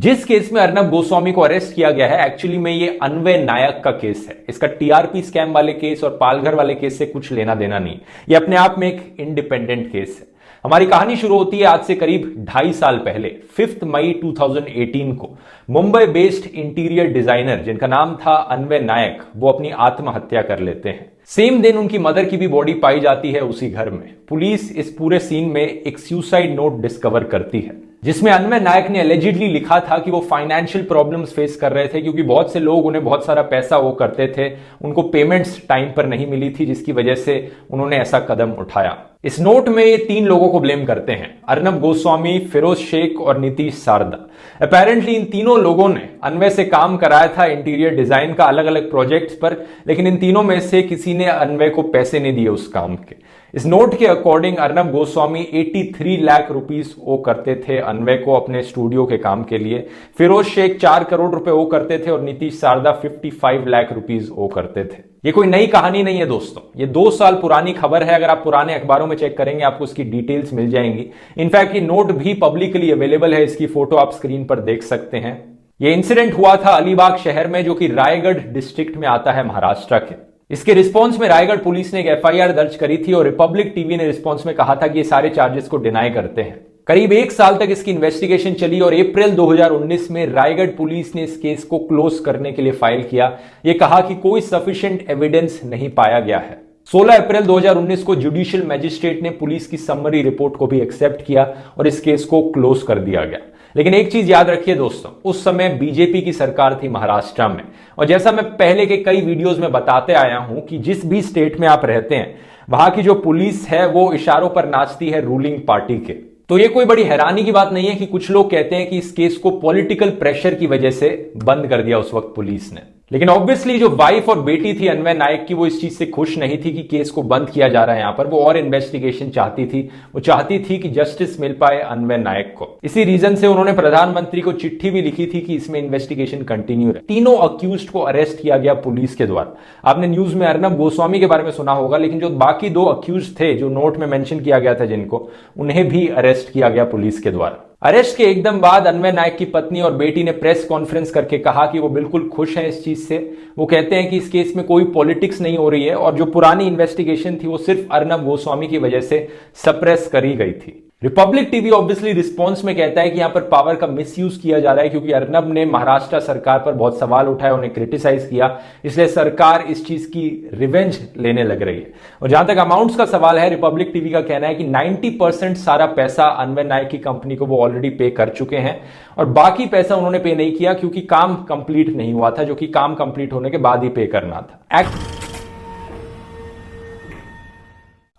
जिस केस में अर्नब गोस्वामी को अरेस्ट किया गया है, एक्चुअली में ये अन्वय नायक का केस है। इसका टीआरपी स्कैम वाले केस और पालघर वाले केस से कुछ लेना देना नहीं। ये अपने आप में एक इंडिपेंडेंट केस है। हमारी कहानी शुरू होती है आज से करीब 2.5 साल पहले 5 मई 2018 को। मुंबई बेस्ड इंटीरियर डिजाइनर जिनका नाम था अन्वय नायक, वो अपनी आत्महत्या कर लेते हैं। सेम दिन उनकी मदर की भी बॉडी पाई जाती है उसी घर में। पुलिस इस पूरे सीन में एक सुसाइड नोट डिस्कवर करती है जिसमें अन्वय नायक ने एलिजिडली लिखा था कि वो फाइनेंशियल प्रॉब्लम्स फेस कर रहे थे क्योंकि बहुत से लोग उन्हें बहुत सारा पैसा वो करते थे, उनको पेमेंट्स टाइम पर नहीं मिली थी, जिसकी वजह से उन्होंने ऐसा कदम उठाया। इस नोट में ये 3 लोगों को ब्लेम करते हैं, अर्नब गोस्वामी, फिरोज शेख और नीतीश सारदा। अपेरेंटली इन तीनों लोगों ने अन्वय से काम कराया था इंटीरियर डिजाइन का अलग अलग प्रोजेक्ट्स पर, लेकिन इन तीनों में से किसी ने अन्वय को पैसे नहीं दिए उस काम के। इस नोट के अकॉर्डिंग अर्नब गोस्वामी 83 लाख रुपीस ओ करते थे अन्वय को अपने स्टूडियो के काम के लिए। फिरोज शेख 4 करोड़ रुपए ओ करते थे और नीतीश सारदा 55 लाख रुपीस ओ करते थे। ये कोई नई कहानी नहीं है दोस्तों, ये 2 साल पुरानी खबर है। अगर आप पुराने अखबारों में चेक करेंगे आपको इसकी डिटेल्स मिल जाएंगी। इनफैक्ट ये नोट भी पब्लिकली अवेलेबल है, इसकी फोटो आप स्क्रीन पर देख सकते हैं। ये इंसिडेंट हुआ था अलीबाग शहर में, जो कि रायगढ़ डिस्ट्रिक्ट में आता है महाराष्ट्र के। इसके रिस्पांस में रायगढ़ पुलिस ने एक एफआईआर दर्ज करी थी और रिपब्लिक टीवी ने रिस्पांस में कहा था कि ये सारे चार्जेस को डिनाई करते हैं। करीब 1 साल तक इसकी इन्वेस्टिगेशन चली और अप्रैल 2019 में रायगढ़ पुलिस ने इस केस को क्लोज करने के लिए फाइल किया। यह कहा कि कोई सफिशिएंट एविडेंस नहीं पाया गया है। 16 अप्रैल 2019 को जुडिशियल मैजिस्ट्रेट ने पुलिस की समरी रिपोर्ट को भी एक्सेप्ट किया और इस केस को क्लोज कर दिया गया। लेकिन एक चीज याद रखिए दोस्तों, उस समय बीजेपी की सरकार थी महाराष्ट्र में, और जैसा मैं पहले के कई वीडियोस में बताते आया हूं कि जिस भी स्टेट में आप रहते हैं वहां की जो पुलिस है वो इशारों पर नाचती है रूलिंग पार्टी के। तो ये कोई बड़ी हैरानी की बात नहीं है कि कुछ लोग कहते हैं कि इस केस को पॉलिटिकल प्रेशर की वजह से बंद कर दिया उस वक्त पुलिस ने। लेकिन ऑब्वियसली जो वाइफ और बेटी थी अन्वय नायक की, वो इस चीज से खुश नहीं थी कि केस को बंद किया जा रहा है। यहां पर वो और इन्वेस्टिगेशन चाहती थी, वो चाहती थी कि जस्टिस मिल पाए अन्वय नायक को। इसी रीजन से उन्होंने प्रधानमंत्री को चिट्ठी भी लिखी थी कि इसमें इन्वेस्टिगेशन कंटिन्यू रहे। तीनों अक्यूज्ड को अरेस्ट किया गया पुलिस के द्वारा। आपने न्यूज में अर्नब गोस्वामी के बारे में सुना होगा, लेकिन जो बाकी 2 अक्यूज्ड थे जो नोट में मेंशन किया गया था जिनको, उन्हें भी अरेस्ट किया गया पुलिस के द्वारा। अरेस्ट के एकदम बाद अन्वय नायक की पत्नी और बेटी ने प्रेस कॉन्फ्रेंस करके कहा कि वो बिल्कुल खुश हैं इस चीज से। वो कहते हैं कि इस केस में कोई पॉलिटिक्स नहीं हो रही है और जो पुरानी इन्वेस्टिगेशन थी वो सिर्फ अर्नब गोस्वामी की वजह से सप्रेस करी गई थी। रिपब्लिक टीवी ऑब्वियसली रिस्पांस में कहता है कि यहां पर पावर का मिसयूज किया जा रहा है क्योंकि अर्नब ने महाराष्ट्र सरकार पर बहुत सवाल उठाए, उन्हें क्रिटिसाइज किया, इसलिए सरकार इस चीज की रिवेंज लेने लग रही है। और जहां तक अमाउंट्स का सवाल है, रिपब्लिक टीवी का कहना है कि 90% सारा पैसा अन्वय नायक की कंपनी को वो ऑलरेडी पे कर चुके हैं और बाकी पैसा उन्होंने पे नहीं किया क्योंकि काम कंप्लीट नहीं हुआ था, जो कि काम कंप्लीट होने के बाद ही पे करना था।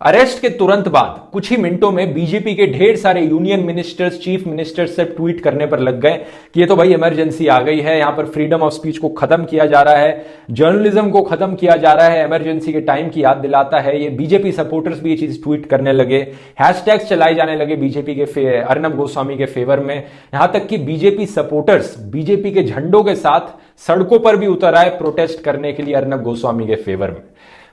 अरेस्ट के तुरंत बाद कुछ ही मिनटों में बीजेपी के ढेर सारे यूनियन मिनिस्टर्स, चीफ मिनिस्टर्स सब ट्वीट करने पर लग गए कि ये तो भाई इमरजेंसी आ गई है, यहां पर फ्रीडम ऑफ स्पीच को खत्म किया जा रहा है, जर्नलिज्म को खत्म किया जा रहा है, इमरजेंसी के टाइम की याद दिलाता है। ये बीजेपी सपोर्टर्स भी ये चीज ट्वीट करने लगे, हैशटैग्स चलाए जाने लगे बीजेपी के अर्नब गोस्वामी के फेवर में। यहां तक कि बीजेपी सपोर्टर्स बीजेपी के झंडों के साथ सड़कों पर भी उतर आए प्रोटेस्ट करने के लिए अर्नब गोस्वामी के फेवर में।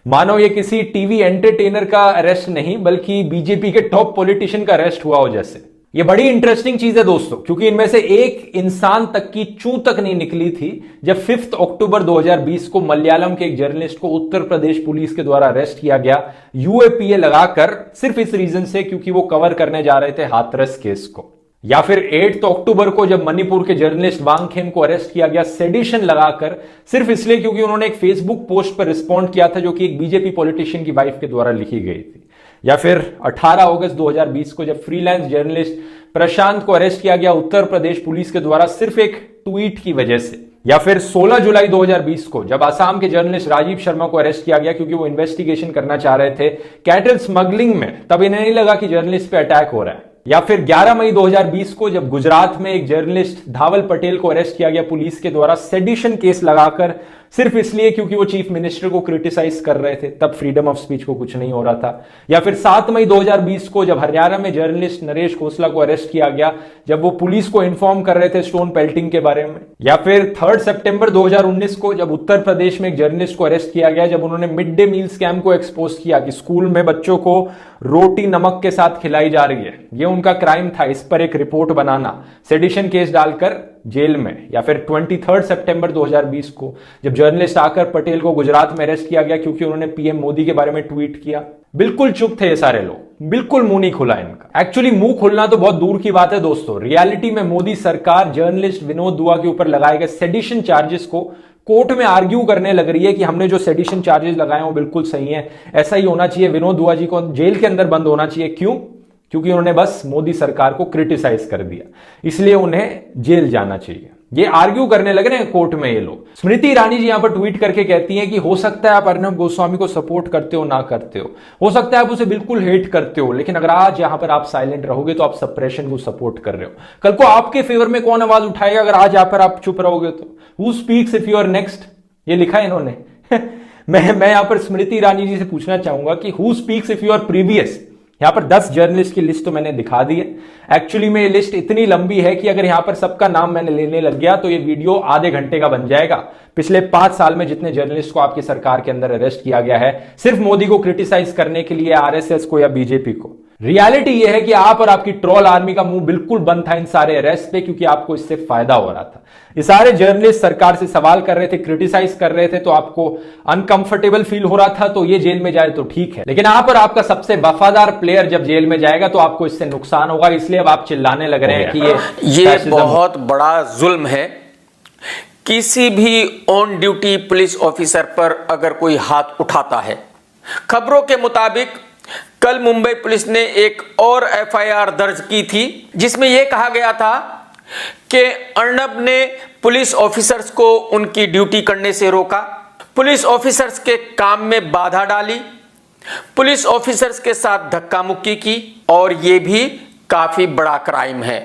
मानो ये किसी टीवी एंटरटेनर का अरेस्ट नहीं बल्कि बीजेपी के टॉप पॉलिटिशियन का अरेस्ट हुआ हो जैसे। ये बड़ी इंटरेस्टिंग चीज है दोस्तों, क्योंकि इनमें से एक इंसान तक की चू तक नहीं निकली थी जब 5 अक्टूबर 2020 को मलयालम के एक जर्नलिस्ट को उत्तर प्रदेश पुलिस के द्वारा अरेस्ट किया गया यूएपीए लगाकर, सिर्फ इस रीजन से क्योंकि वो कवर करने जा रहे थे हाथरस केस को। या फिर 8 अक्टूबर को जब मणिपुर के जर्नलिस्ट वांगखेम को अरेस्ट किया गया सेडिशन लगाकर, सिर्फ इसलिए क्योंकि उन्होंने एक फेसबुक पोस्ट पर रिस्पॉन्ड किया था जो कि एक बीजेपी पॉलिटिशियन की वाइफ के द्वारा लिखी गई थी। या फिर 18 अगस्त 2020 को जब फ्रीलांस जर्नलिस्ट प्रशांत को अरेस्ट किया गया उत्तर प्रदेश पुलिस के द्वारा सिर्फ एक ट्वीट की वजह से। या फिर 16 जुलाई 2020 को जब असम के जर्नलिस्ट राजीव शर्मा को अरेस्ट किया गया क्योंकि वो इन्वेस्टिगेशन करना चाह रहे थे कैटल स्मगलिंग में, तब इन्हें नहीं लगा कि जर्नलिस्ट पे अटैक हो रहा है। या फिर 11 मई 2020 को जब गुजरात में एक जर्नलिस्ट धावल पटेल को अरेस्ट किया गया पुलिस के द्वारा सेडिशन केस लगाकर, सिर्फ इसलिए क्योंकि वो चीफ मिनिस्टर को क्रिटिसाइज कर रहे थे, तब फ्रीडम ऑफ स्पीच को कुछ नहीं हो रहा था। या फिर 7 मई 2020 को जब हरियाणा में जर्नलिस्ट नरेश खोसला को अरेस्ट किया गया जब वो पुलिस को इन्फॉर्म कर रहे थे स्टोन पेल्टिंग के बारे में। या फिर 3 सितंबर 2019 को जब उत्तर प्रदेश में एक जर्नलिस्ट को अरेस्ट किया गया जब उन्होंने मिड डे मील स्कैम को एक्सपोज किया कि स्कूल में बच्चों को रोटी नमक के साथ खिलाई जा रही है, ये उनका क्राइम था, इस पर एक रिपोर्ट बनाना, सेडिशन केस डालकर जेल में, या फिर 23 सितंबर 2020 को जब जर्नलिस्ट आकर पटेल को गुजरात में अरेस्ट किया गया क्योंकि उन्होंने पीएम मोदी के बारे में ट्वीट किया, बिल्कुल चुप थे ये सारे लोग, बिल्कुल मुंह नहीं खुला इनका। एक्चुअली मुंह खुलना तो बहुत दूर की बात है दोस्तों, रियलिटी में मोदी सरकार जर्नलिस्ट विनोद दुआ के ऊपर लगाए गए सेडिशन चार्जेस को कोर्ट में आर्ग्यू करने लग रही है कि हमने जो सेडिशन चार्जेस लगाए वो बिल्कुल सही है, ऐसा ही होना चाहिए, विनोद दुआ जी को जेल के अंदर बंद होना चाहिए। क्यों? क्योंकि उन्होंने बस मोदी सरकार को क्रिटिसाइज कर दिया, इसलिए उन्हें जेल जाना चाहिए। ये आर्ग्यू करने लग रहे हैं कोर्ट में ये लोग। स्मृति ईरानी जी यहां पर ट्वीट करके कहती हैं कि हो सकता है आप अर्नब गोस्वामी को सपोर्ट करते हो, ना करते हो सकता है आप उसे बिल्कुल हेट करते हो, लेकिन अगर आज यहां पर आप साइलेंट रहोगे तो आप सप्रेशन को सपोर्ट कर रहे हो। कल को आपके फेवर में कौन आवाज उठाएगा अगर आज यहां पर आप चुप रहोगे तो? Who speaks if you are next, ये लिखा है इन्होंने। मैं यहां पर स्मृति ईरानी जी से पूछना चाहूंगा कि who speaks if you our previous. यहां पर 10 जर्नलिस्ट की लिस्ट तो मैंने दिखा दी है। एक्चुअली में ये लिस्ट इतनी लंबी है कि अगर यहां पर सबका नाम मैंने लेने लग गया तो ये वीडियो आधे घंटे का बन जाएगा। पिछले 5 साल में जितने जर्नलिस्ट को आपकी सरकार के अंदर अरेस्ट किया गया है सिर्फ मोदी को क्रिटिसाइज करने के लिए, आरएसएस को या बीजेपी को। रियलिटी यह है कि आप और आपकी ट्रोल आर्मी का मुंह बिल्कुल बंद था इन सारे अरेस्ट पे, क्योंकि आपको इससे फायदा हो रहा था। ये सारे जर्नलिस्ट सरकार से सवाल कर रहे थे, क्रिटिसाइज कर रहे थे, तो आपको अनकंफर्टेबल फील हो रहा था, तो ये जेल में जाए तो ठीक है। लेकिन आप और आपका सबसे वफादार प्लेयर जब जेल में जाएगा तो आपको इससे नुकसान होगा, इसलिए अब आप चिल्लाने लग रहे हैं कि ये बहुत बड़ा जुल्म है। किसी भी ऑन ड्यूटी पुलिस ऑफिसर पर अगर कोई हाथ उठाता है, खबरों के मुताबिक कल मुंबई पुलिस ने एक और एफआईआर दर्ज की थी जिसमें यह कहा गया था कि अर्नब ने पुलिस ऑफिसर्स को उनकी ड्यूटी करने से रोका, पुलिस ऑफिसर्स के काम में बाधा डाली, पुलिस ऑफिसर्स के साथ धक्का मुक्की की, और यह भी काफी बड़ा क्राइम है।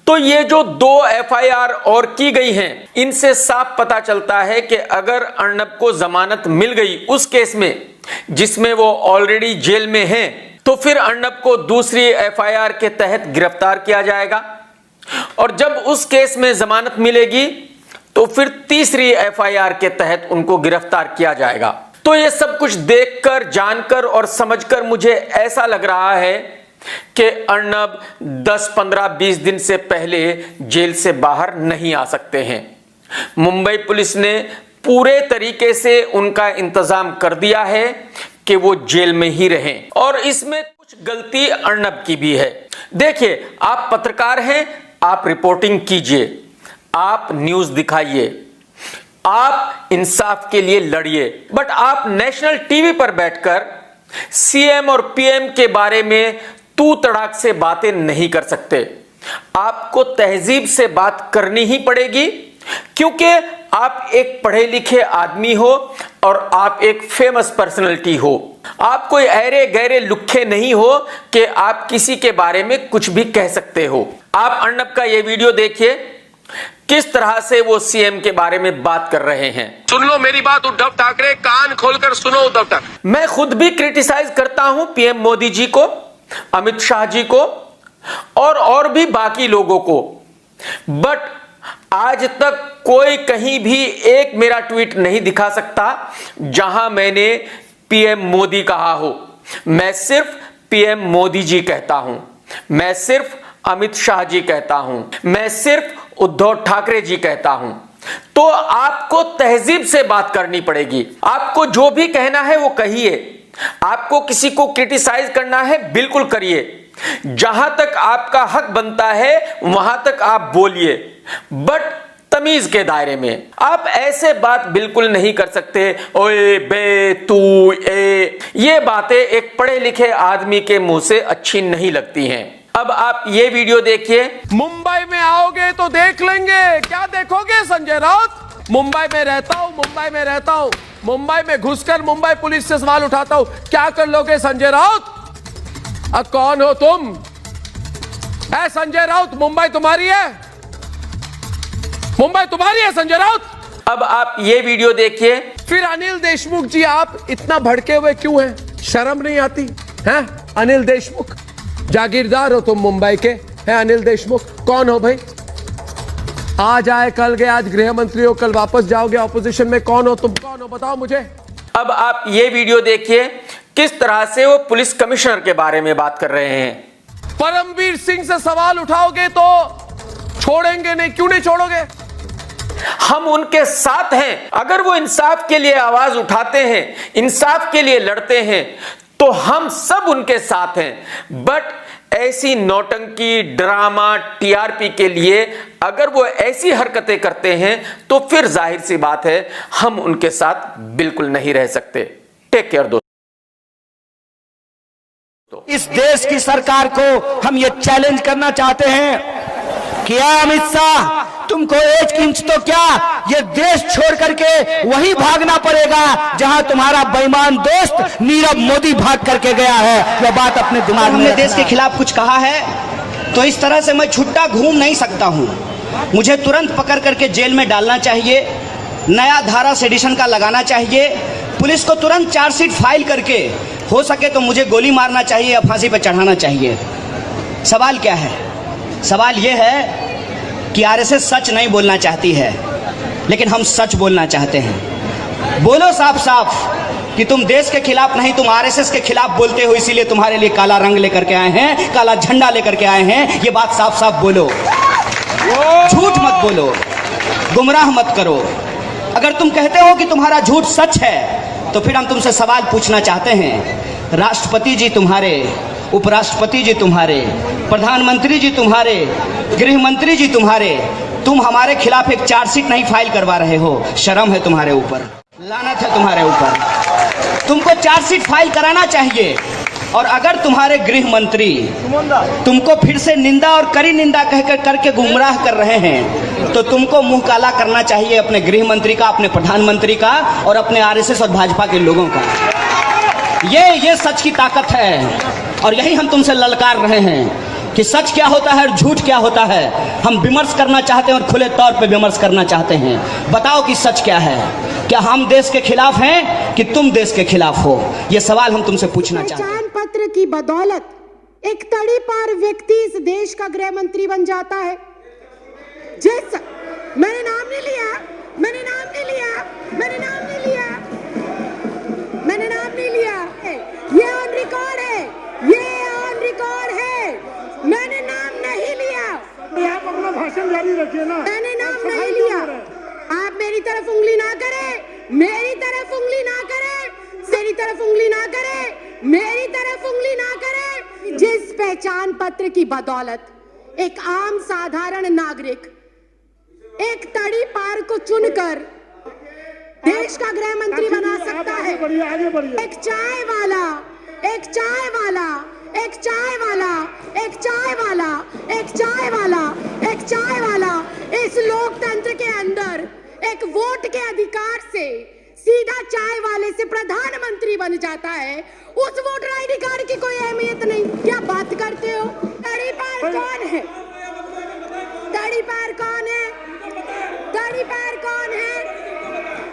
तो ये जो 2 एफआईआर और की गई हैं, इनसे साफ पता चलता है कि अगर अर्नब को जमानत मिल गई उस केस में जिसमें वो ऑलरेडी जेल में हैं, तो फिर अर्नब को दूसरी एफआईआर के तहत गिरफ्तार किया जाएगा, और जब उस केस में जमानत मिलेगी तो फिर तीसरी एफआईआर के तहत उनको गिरफ्तार किया जाएगा। तो ये सब कुछ देखकर, जानकर और समझकर मुझे ऐसा लग रहा है कि अर्नब 10, 15, 20 दिन से पहले जेल से बाहर नहीं आ सकते हैं। मुंबई पुलिस ने पूरे तरीके से उनका इंतजाम कर दिया है कि वो जेल में ही रहें, और इसमें कुछ गलती अर्नब की भी है। देखिए, आप पत्रकार हैं, आप रिपोर्टिंग कीजिए, आप न्यूज दिखाइए, आप इंसाफ के लिए लड़िए, बट आप नेशनल टीवी पर बैठकर सीएम और पीएम के बारे में तू तड़ाक से बातें नहीं कर सकते। आपको तहजीब से बात करनी ही पड़ेगी, क्योंकि आप एक पढ़े लिखे आदमी हो और आप एक फेमस पर्सनैलिटी हो। आप कोई अरे गहरे लुक्खे नहीं हो कि आप किसी के बारे में कुछ भी कह सकते हो। आप अर्नब का यह वीडियो देखिए, किस तरह से वो सीएम के बारे में बात कर रहे हैं। सुन लो मेरी बात उद्धव ठाकरे, कान खोलकर सुनो उद्धव ठाकरे। मैं खुद भी क्रिटिसाइज करता हूं पीएम मोदी जी को, अमित शाह जी को और भी बाकी लोगों को, बट आज तक कोई कहीं भी एक मेरा ट्वीट नहीं दिखा सकता जहां मैंने पीएम मोदी कहा हो। मैं सिर्फ पीएम मोदी जी कहता हूं, मैं सिर्फ अमित शाह जी कहता हूं, मैं सिर्फ उद्धव ठाकरे जी कहता हूं। तो आपको तहजीब से बात करनी पड़ेगी। आपको जो भी कहना है वो कहिए, आपको किसी को क्रिटिसाइज करना है बिल्कुल करिए, जहां तक आपका हक बनता है वहां तक आप बोलिए, बट तमीज के दायरे में। आप ऐसे बात बिल्कुल नहीं कर सकते, ओए बे तू ए, ये बातें एक पढ़े लिखे आदमी के मुंह से अच्छी नहीं लगती हैं। अब आप ये वीडियो देखिए। मुंबई में आओगे तो देख लेंगे। क्या देखोगे संजय राउत? मुंबई में रहता हूं, मुंबई में रहता हूं, मुंबई में घुसकर मुंबई पुलिस से सवाल उठाता हूं। क्या कर लोगे संजय राउत? कौन हो तुम? है संजय राउत, मुंबई तुम्हारी है, मुंबई तुम्हारी है संजय राउत। अब आप ये वीडियो देखिए। फिर अनिल देशमुख जी, आप इतना भड़के हुए क्यों हैं? शर्म नहीं आती है? अनिल देशमुख, जागीरदार हो तुम मुंबई के, हैं अनिल देशमुख? कौन हो भाई? आज आए कल गए, आज गृह मंत्री हो, कल वापस जाओगे ऑपोजिशन में। कौन हो तुम? कौन हो बताओ मुझे। अब आप ये वीडियो देखिए, किस तरह से वो पुलिस कमिश्नर के बारे में बात कर रहे हैं। परमवीर सिंह से सवाल उठाओगे तो छोड़ेंगे नहीं। क्यों नहीं छोड़ोगे? हम उनके साथ हैं। अगर वो इंसाफ के लिए आवाज उठाते हैं, इंसाफ के लिए लड़ते हैं, तो हम सब उनके साथ हैं। बट ऐसी नौटंकी, ड्रामा, टीआरपी के लिए अगर वो ऐसी हरकतें करते हैं तो फिर जाहिर सी बात है हम उनके साथ बिल्कुल नहीं रह सकते। टेक केयर दोस्तों। इस देश की सरकार को हम ये चैलेंज करना चाहते हैं कि अमित शाह, तुमको एक इंच तो क्या ये देश छोड़ करके वही भागना पड़ेगा जहां तुम्हारा बेईमान दोस्त नीरव मोदी भाग करके गया है। यह बात अपने दिमाग में हमने देश के खिलाफ कुछ कहा है तो इस तरह से मैं छुट्टा घूम नहीं सकता हूं। मुझे तुरंत पकड़ करके जेल में डालना चाहिए, नया धारा सेडिशन का लगाना चाहिए, पुलिस को तुरंत चार्जशीट फाइल करके हो सके तो मुझे गोली मारना चाहिए या फांसी पर चढ़ाना चाहिए। सवाल क्या है? सवाल यह है कि आरएसएस सच नहीं बोलना चाहती है, लेकिन हम सच बोलना चाहते हैं। बोलो साफ साफ कि तुम देश के खिलाफ नहीं, तुम आरएसएस के खिलाफ बोलते हो, इसीलिए तुम्हारे लिए काला रंग लेकर के आए हैं, काला झंडा लेकर के आए हैं। ये बात साफ साफ बोलो, झूठ मत बोलो, गुमराह मत करो। अगर तुम कहते हो कि तुम्हारा झूठ सच है तो फिर हम तुमसे सवाल पूछना चाहते हैं। राष्ट्रपति जी तुम्हारे, उपराष्ट्रपति जी तुम्हारे, प्रधानमंत्री जी तुम्हारे, गृह मंत्री जी तुम्हारे, तुम हमारे खिलाफ एक चार्जशीट नहीं फाइल करवा रहे हो। शर्म है तुम्हारे ऊपर, लानत है तुम्हारे ऊपर। तुमको चार्जशीट फाइल कराना चाहिए। और अगर तुम्हारे गृह मंत्री तुमको फिर से निंदा और कड़ी निंदा कहकर करके गुमराह कर रहे हैं तो तुमको मुंह काला करना चाहिए अपने गृह मंत्री का, अपने प्रधानमंत्री का और अपने आरएसएस और भाजपा के लोगों का। ये सच की ताकत है और यही हम तुमसे ललकार रहे हैं कि सच क्या होता है और झूठ क्या होता है। हम विमर्श करना चाहते हैं और खुले तौर पे विमर्श करना चाहते हैं। बताओ कि सच क्या है? क्या हम देश के खिलाफ हैं कि तुम देश के खिलाफ हो? ये सवाल हम तुमसे पूछना चाहते हैं। पहचान पत्र की बदौलत एक तड़ी पार व्यक्ति इस देश का गृह मंत्री बन जाता है। मैंने नाम नहीं लिया, मैंने नाम नहीं लिया, मैंने नाम नहीं लिया, मैंने नाम नहीं लिया। ये ऑन रिकॉर्ड है, ये ऑन रिकॉर्ड है। मैंने नाम नहीं लिया। आप अपना भाषण जारी रखिए ना। मैंने नाम नहीं लिया। आप मेरी तरफ उंगली ना करें, मेरी तरफ उंगली ना करें, मेरी तरफ उंगली ना करें, मेरी तरफ उंगली ना करें। जिस पहचान पत्र की बदौलत एक आम साधारण नागरिक एक तड़ी पार को चुनकर देश का गृह मंत्री बना सकता है। आगे बढ़िए। एक चाय वाला, एक चाय वाला, एक चाय वाला, एक चाय वाला, एक चाय वाला, एक चाय वाला इस लोकतंत्र के अंदर एक वोट के अधिकार से सीधा चाय वाले से प्रधानमंत्री बन जाता है। उस वोटर आईडी कार्ड की कोई अहमियत नहीं। क्या बात करते हो? तड़ी पार कौन है? तड़ी पार कौन है? तड़ी पार कौन है?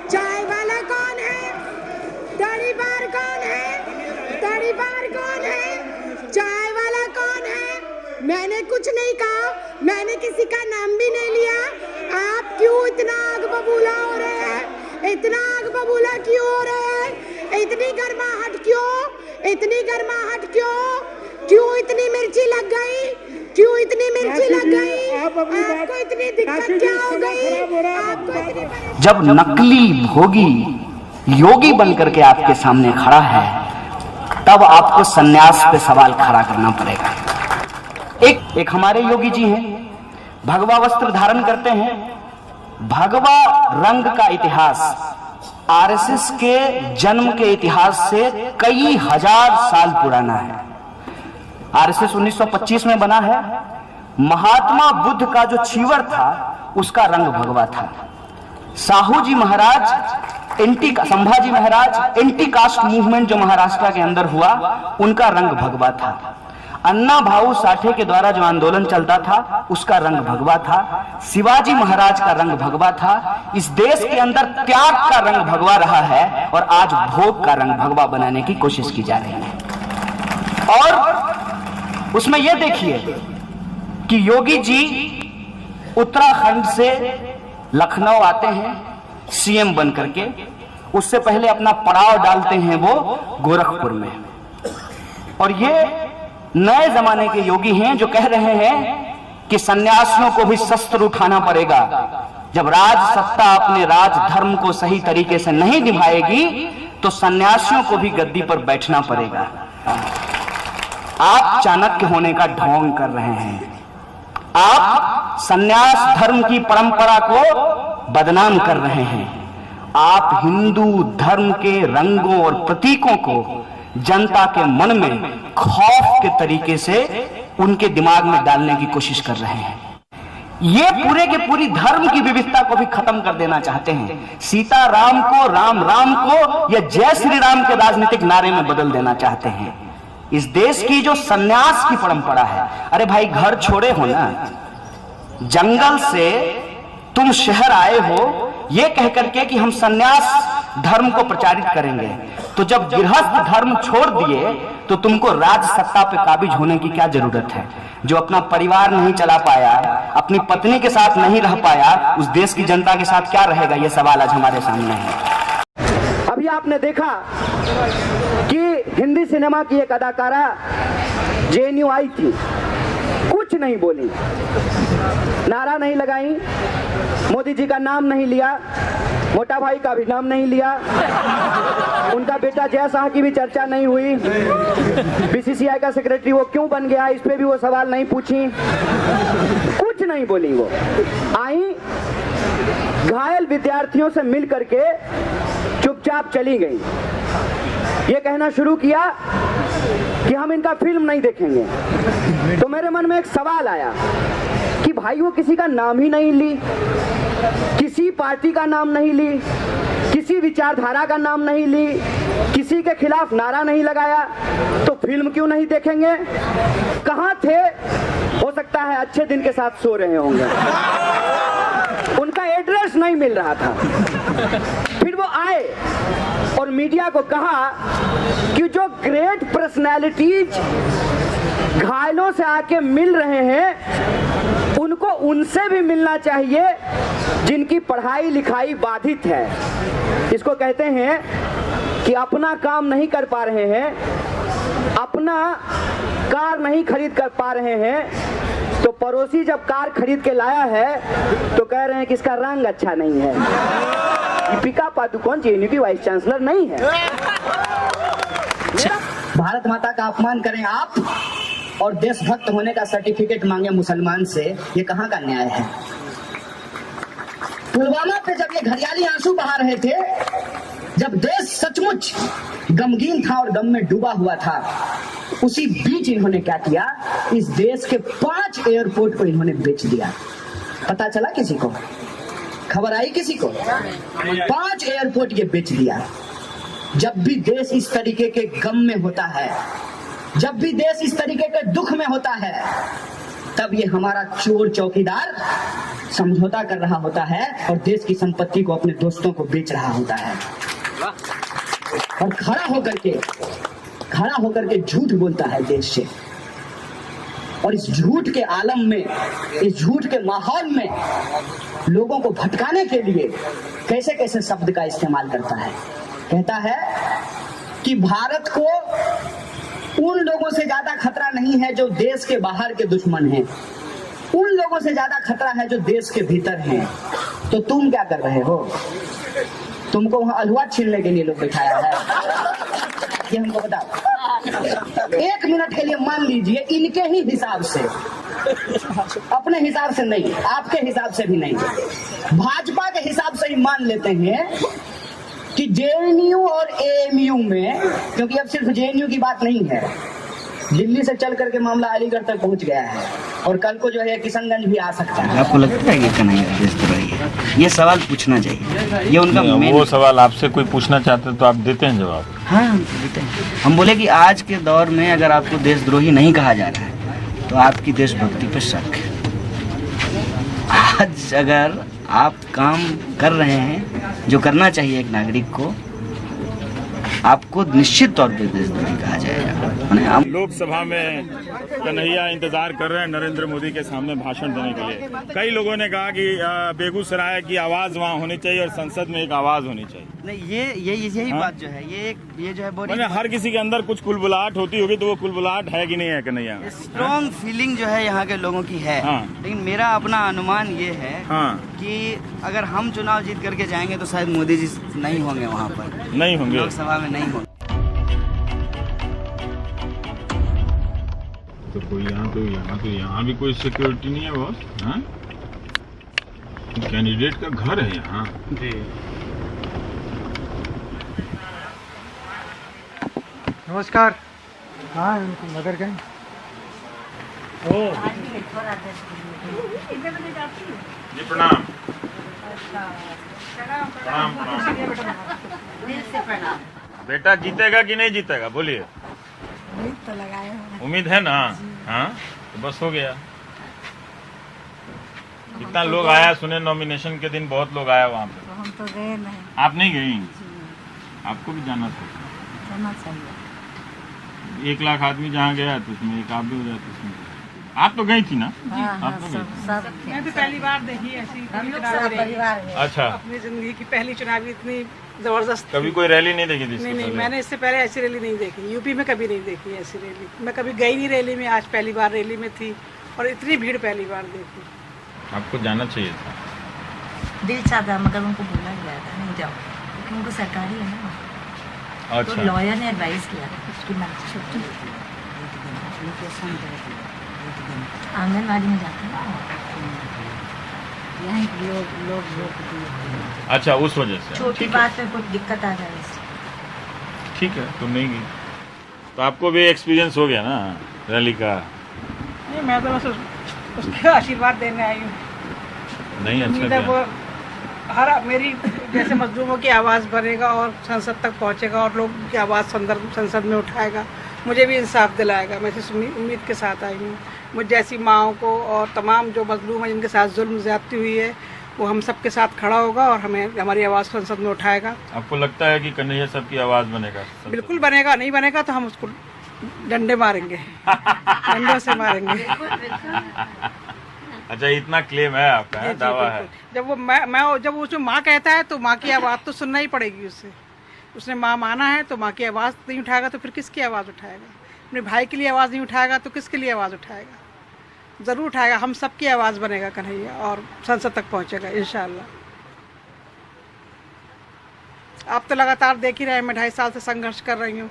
चाय वाला कौन है? तड़ी पार कौन है? तड़ी पार कौन है? चाय वाला कौन है? मैंने कुछ नहीं कहा, मैंने किसी का नाम भी नहीं लिया। आप क्यों इतना आग बबूला हो रहे हैं? इतना आग बबूला क्यों हो रहे हैं? इतनी गर्माहट क्यों? इतनी गर्माहट क्यों? क्यों इतनी मिर्ची लग गई? क्यों इतनी मिर्ची लग गई? आपको इतनी दिक्कत क्या हो गई? आपको इतनी जब नकली भोगी योगी बनकर के आपके सामने खड़ा है तब आपको सन्यास पे सवाल खड़ा करना पड़ेगा। एक हमारे योगी जी हैं, भगवा वस्त्र धारण करते हैं। भगवा रंग का इतिहास आरएसएस के जन्म के इतिहास से कई हजार साल पुराना है। आरएसएस 1925 में बना है। महात्मा बुद्ध का जो चीवर था उसका रंग भगवा था। साहू जी महाराज Sambhaji Maharaj anti caste movement जो महाराष्ट्र के अंदर हुआ उनका रंग भगवा था। अन्ना भाऊ साठे के द्वारा जो आंदोलन चलता था उसका रंग भगवा था। शिवाजी महाराज का रंग भगवा था। इस देश के अंदर त्याग का रंग भगवा रहा है और आज भोग का रंग भगवा बनाने की कोशिश की जा रही है। और उसमें यह देखिए कि योगी जी उत्तराखंड से लखनऊ आते हैं सीएम बन करके। उससे पहले अपना पड़ाव डालते हैं वो गोरखपुर में। और ये नए जमाने के योगी हैं जो कह रहे हैं कि सन्यासियों को भी शस्त्र उठाना पड़ेगा, जब राज सत्ता अपने राज धर्म को सही तरीके से नहीं निभाएगी तो सन्यासियों को भी गद्दी पर बैठना पड़ेगा। आप चाणक्य होने का ढोंग कर रहे हैं। आप सन्यास धर्म की परंपरा को बदनाम कर रहे हैं। आप हिंदू धर्म के रंगों और प्रतीकों को जनता के मन में खौफ के तरीके से उनके दिमाग में डालने की कोशिश कर रहे हैं। ये पूरे के पूरी धर्म की विविधता को भी खत्म कर देना चाहते हैं। सीता राम को, राम राम को या जय श्री राम के राजनीतिक नारे में बदल देना चाहते हैं। इस देश की जो सन्यास की परंपरा है, अरे भाई घर छोड़े हो ना, जंगल से तुम शहर आए हो ये कह करके कि हम सन्यास धर्म को प्रचारित करेंगे, तो जब गृहस्थ धर्म छोड़ दिए तो तुमको राज सत्ता पे काबिज होने की क्या जरूरत है? जो अपना परिवार नहीं चला पाया, अपनी पत्नी के साथ नहीं रह पाया, उस देश की जनता के साथ क्या रहेगा? ये सवाल आज हमारे सामने है। अभी आपने देखा कि हिंदी सिनेमा की एक अदाकारा जेएनयू आई थी, कुछ नहीं बोली, नारा नहीं लगाई, मोदी जी का नाम नहीं लिया, मोटा भाई का भी नाम नहीं लिया, उनका बेटा जय शाह की भी चर्चा नहीं हुई, बीसीसीआई का सेक्रेटरी वो क्यों बन गया इस पे भी वो सवाल नहीं पूछी, कुछ नहीं बोली। वो आई, घायल विद्यार्थियों से मिल करके चुपचाप चली गई। ये कहना शुरू किया कि हम इनका फिल्म नहीं देखेंगे। तो मेरे मन में एक सवाल आया कि भाई वो किसी का नाम ही नहीं ली, किसी पार्टी का नाम नहीं ली, किसी विचारधारा का नाम नहीं ली, किसी के खिलाफ नारा नहीं लगाया, तो फिल्म क्यों नहीं देखेंगे? कहाँ थे? हो सकता है अच्छे दिन के साथ सो रहे होंगे, उनका एड्रेस नहीं मिल रहा था। फिर वो आए और मीडिया को कहा कि जो ग्रेट पर्सनैलिटीज घायलों से आके मिल रहे हैं उनको उनसे भी मिलना चाहिए जिनकी पढ़ाई लिखाई बाधित है। इसको कहते हैं कि अपना काम नहीं कर पा रहे हैं, अपना कार नहीं खरीद कर पा रहे हैं, तो पड़ोसी जब कार खरीद के लाया है तो कह रहे हैं कि इसका रंग अच्छा नहीं है। दीपिका पादुकोण जेएनयू की वाइस चांसलर नहीं है। भारत माता का अपमान करें आप और देशभक्त होने का सर्टिफिकेट मांगे मुसलमान से, ये कहाँ का न्याय है? पुलवामा पे जब ये घरियाली आंसू बहा रहे थे, जब देश सचमुच गमगीन था और गम में डूबा हुआ था, उसी बीच इन्होंने क्या किया? इस देश के 5 एयरपोर्ट को इन्होंने बेच दिया। पता चला किसी को? खबर आई किसी को? 5 एयरपोर्ट ये बेच दिया। जब भी देश इस तरीके के गम में होता है, जब भी देश इस तरीके के दुख में होता है, तब ये हमारा चोर चौकीदार समझौता कर रहा होता है और देश की संपत्ति को अपने दोस्तों को बेच रहा होता है और खड़ा होकर के झूठ बोलता है देश से। और इस झूठ के आलम में, इस झूठ के माहौल में लोगों को भटकाने के लिए कैसे कैसे शब्द का इस्तेमाल करता है। कहता है कि भारत को उन लोगों से ज्यादा खतरा नहीं है जो देश के बाहर के दुश्मन हैं, उन लोगों से ज्यादा खतरा है जो देश के भीतर हैं। तो तुम क्या कर रहे हो? तुमको वहां अलुआ छीलने के लिए लोग बिठाया है, ये हमको बताओ। 1 मिनट के लिए मान लीजिए इनके ही हिसाब से, अपने हिसाब से नहीं, आपके हिसाब से भी नहीं, भाजपा के हिसाब से ही मान लेते हैं कि जेएनयू और एएमयू में, क्योंकि अब सिर्फ जेएनयू की बात नहीं है, दिल्ली से चल करके मामला अलीगढ़ तक पहुंच गया है और कल को जो है किशनगंज भी आ सकता है। आपको लगता है कि कन्हैया देशद्रोही है? ये सवाल पूछना चाहिए, ये उनका वो सवाल आपसे कोई पूछना चाहते हैं तो आप देते हैं जवाब? हाँ, हम देते हैं। हम बोले कि आज के दौर में अगर आपको देशद्रोही नहीं कहा जा रहा है तो आपकी देशभक्ति पर शक है। आज अगर आप काम कर रहे हैं जो करना चाहिए एक नागरिक को, आपको निश्चित तौर पे देशद्रोही कहा जाएगा। माने हम लोकसभा में कन्हैया इंतजार कर रहे हैं नरेंद्र मोदी के सामने भाषण देने के लिए। कई लोगों ने कहा कि बेगूसराय की आवाज वहाँ होनी चाहिए और संसद में एक आवाज होनी चाहिए। नहीं, यही बात जो है, ये जो है मैंने हर किसी के अंदर कुछ कुलबुलाहट होती होगी, तो वो कुलबुलाहट है कि नहीं है कन्हैया? स्ट्रॉन्ग फीलिंग जो है यहाँ के लोगों की है। लेकिन मेरा अपना अनुमान ये है कि अगर हम चुनाव जीत करके जाएंगे तो शायद मोदी जी नहीं होंगे वहाँ पर, नहीं होंगे, लोकसभा में नहीं होंगे। तो यहाँ भी कोई सिक्योरिटी नहीं है बॉस। कैंडिडेट का घर है यहाँ जी। नमस्कार। हाँ, उनको मदर कहें। जी प्रणाम। प्रणाम। बेटा जीतेगा कि नहीं जीतेगा बोलिए। उम्मीद तो लगाए हो। उम्मीद है ना? हाँ तो बस हो गया। कितना लोग आया सुने, नॉमिनेशन के दिन बहुत लोग आया वहाँ पे। तो हम तो गए नहीं। आप नहीं गई? आपको भी जाना चाहिए। 1 लाख आदमी जहाँ गया तो उसमें एक आप भी हो जाते उसमें। आप तो गई थी ना? आप तो गई। मैं भी पहली बार देखी ऐसी परिवार है। अच्छा, अपनी जिंदगी की पहली चुनावी इतनी जबरदस्त। कभी कोई रैली नहीं देखी थी? नहीं, मैंने इससे पहले ऐसी रैली नहीं देखी। यूपी में कभी नहीं देखी ऐसी रैली। मैं कभी गई नहीं रैली में, आज पहली बार रैली में थी और इतनी भीड़ पहली बार देखी। आपको जाना चाहिए था। दिल चाहता मगर उनको बोला गया था नहीं जाओ, क्योंकि उनको सरकारी है ना। अच्छा। तो लॉयर ने एडवाइस किया उसकी मर्जी। आंगनबाड़ी में जाते हैं यहाँ लोग अच्छा, उस वजह से छोटी बात में कुछ दिक्कत आ जाए। ठीक है, तुम नहीं गई तो आपको भी एक्सपीरियंस हो गया ना रैली का? नहीं, मैं तो बस उसके आशीर्वाद देने आई हूँ। नहीं, अच्छा वो हर मेरी जैसे मजलूमों की आवाज़ बनेगा और संसद तक पहुँचेगा और लोगों की आवाज़ संसद में उठाएगा, मुझे भी इंसाफ दिलाएगा। मैं इस उम्मीद के साथ आई हूँ। मुझ जैसी माओं को और तमाम जो मजलूम हैं जिनके साथ जुल्म ज़्यादती हुई है, वो हम सब के साथ खड़ा होगा और हमें हमारी आवाज़ संसद में उठाएगा। आपको लगता है कि कन्हैया सबकी आवाज़ बनेगा? बिल्कुल बनेगा। नहीं बनेगा तो हम उसको डंडे मारेंगे, डंडों से मारेंगे। अच्छा, इतना क्लेम है आपका? है दावा है? जब वो जब उसमें माँ कहता है तो माँ की आवाज़ तो सुनना ही पड़ेगी उससे। उसने माँ माना है तो माँ की आवाज़ नहीं उठाएगा तो फिर किसकी आवाज़ उठाएगा? अपने भाई के लिए आवाज़ नहीं उठाएगा तो किसके लिए आवाज़ उठाएगा? ज़रूर उठाएगा। हम सबकी आवाज़ बनेगा कन्हैया और संसद तक पहुँचेगा इंशाअल्लाह। आप तो लगातार देख ही रहे हैं, मैं 2.5 साल से संघर्ष कर रही हूँ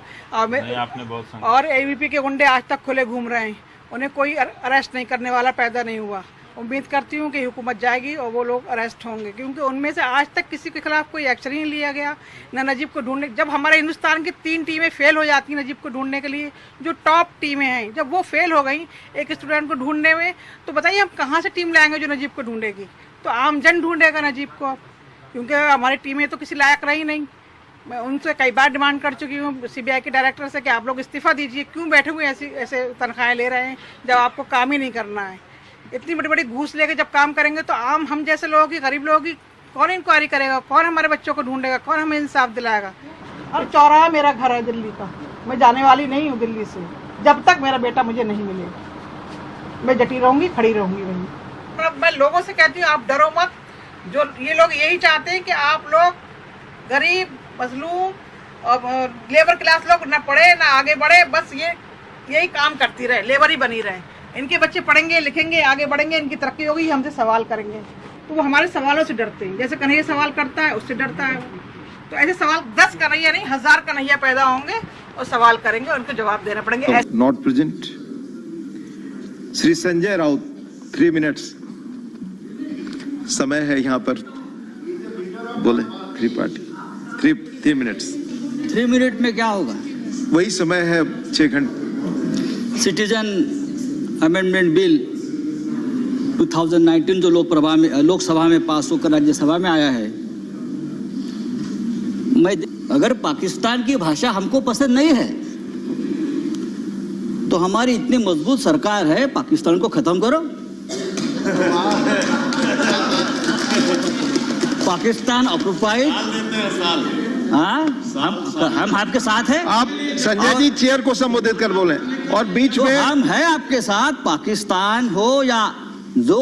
और एबीपी के गुंडे आज तक खुले घूम रहे हैं। उन्हें कोई अरेस्ट नहीं करने वाला पैदा नहीं हुआ। उम्मीद करती हूँ कि हुकूमत जाएगी और वो लोग अरेस्ट होंगे, क्योंकि उनमें से आज तक किसी के खिलाफ कोई एक्शन ही नहीं लिया गया। न नजीब को ढूंढने, जब हमारे हिंदुस्तान की 3 टीमें फेल हो जाती हैं नजीब को ढूंढने के लिए, जो टॉप टीमें हैं, जब वो फेल हो गई एक स्टूडेंट को ढूंढने में, तो बताइए हम कहाँ से टीम लाएंगे जो नजीब को ढूंढेगी? तो आम जन ढूंढेगा नजीब को अब, क्योंकि हमारी टीमें तो किसी लायक रही नहीं। मैं उनसे कई बार डिमांड कर चुकी हूँ सीबीआई के डायरेक्टर से कि आप लोग इस्तीफा दीजिए, क्यों बैठे हुए ऐसे तनख्वाहें ले रहे हैं जब आपको काम ही नहीं करना है। इतनी बड़ी बड़ी घूस लेके जब काम करेंगे तो आम हम जैसे लोगों की, गरीब लोगों की कौन इंक्वायरी करेगा? कौन हमारे बच्चों को ढूंढेगा? कौन हमें इंसाफ दिलाएगा? और चौराहा मेरा घर है दिल्ली का, मैं जाने वाली नहीं हूँ दिल्ली से जब तक मेरा बेटा मुझे नहीं मिलेगा। मैं डटी रहूँगी, खड़ी रहूँगी वहीं। मैं लोगों से कहती हूँ आप डरो मत। जो ये लोग यही चाहते हैं कि आप लोग गरीब, मजलूम और लेबर क्लास लोग ना पढ़े ना आगे बढ़े, बस यही काम करती रहे, लेबर ही बनी रहे। इनके बच्चे पढ़ेंगे, लिखेंगे, आगे बढ़ेंगे, इनकी तरक्की होगी, हमसे सवाल करेंगे। तो वो हमारे सवालों से डरते हैं। जैसे कन्हैया सवाल करता है उससे डरता है। तो ऐसे सवाल 10 कन्हैया नहीं 1000 कन्हैया पैदा होंगे और सवाल करेंगे, उनको जवाब देना पड़ेंगे। Not present Shri Sanjay Raut 3 minutes समय है यहाँ पर, बोले 3 मिनट्स। 3 मिनट में क्या होगा? वही समय है 6 घंटे। सिटीजन अमेंडमेंट बिल 2019 जो लोकसभा में पास होकर राज्यसभा में आया है, अगर पाकिस्तान की भाषा हमको पसंद नहीं है तो हमारी इतनी मजबूत सरकार है, पाकिस्तान को खत्म करो। पाकिस्तान ऑक्युपाइड हाँ, हम आपके साथ हैं। आप संजय जी चेयर को संबोधित कर बोले और बीच तो में हम हैं आपके साथ, पाकिस्तान हो या जो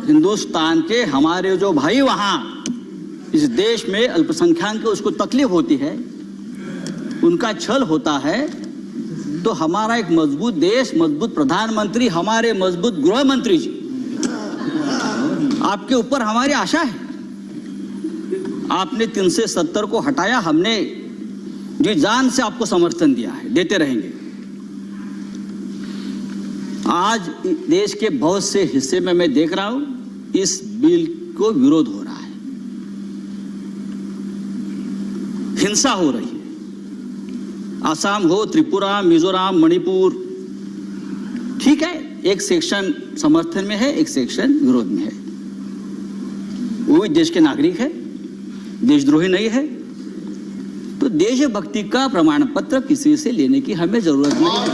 हिंदुस्तान के हमारे जो भाई वहां इस देश में अल्पसंख्यक के उसको तकलीफ होती है, उनका छल होता है, तो हमारा एक मजबूत देश, मजबूत प्रधानमंत्री, हमारे मजबूत गृह मंत्री जी, आपके ऊपर हमारी आशा है। आपने 370 को हटाया, हमने जी जान से आपको समर्थन दिया है, देते रहेंगे। आज देश के बहुत से हिस्से में मैं देख रहा हूं इस बिल को विरोध हो रहा है, हिंसा हो रही है। आसाम हो, त्रिपुरा, मिजोरम, मणिपुर, ठीक है, एक सेक्शन समर्थन में है, एक सेक्शन विरोध में है। वो भी देश के नागरिक है, देशद्रोही नहीं है, तो देशभक्ति का प्रमाण पत्र किसी से लेने की हमें जरूरत नहीं है।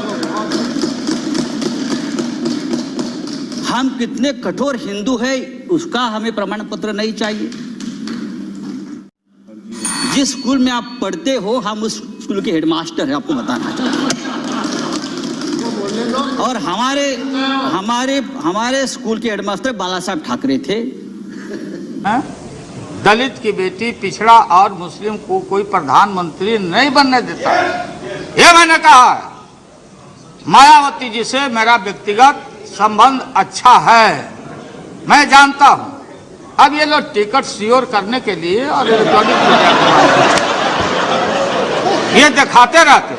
हम कितने कठोर हिंदू है उसका हमें प्रमाण पत्र नहीं चाहिए। जिस स्कूल में आप पढ़ते हो हम उस स्कूल के हेडमास्टर है, आपको बताना चाहिए। और हमारे स्कूल के हेडमास्टर बाला साहब ठाकरे थे। दलित की बेटी, पिछड़ा और मुस्लिम को कोई प्रधानमंत्री नहीं बनने देता, ये मैंने कहा है। मायावती जी से मेरा व्यक्तिगत संबंध अच्छा है, मैं जानता हूं। अब ये लोग टिकट सियोर करने के लिए और इलेक्ट्रॉनिक ये दिखाते रहते।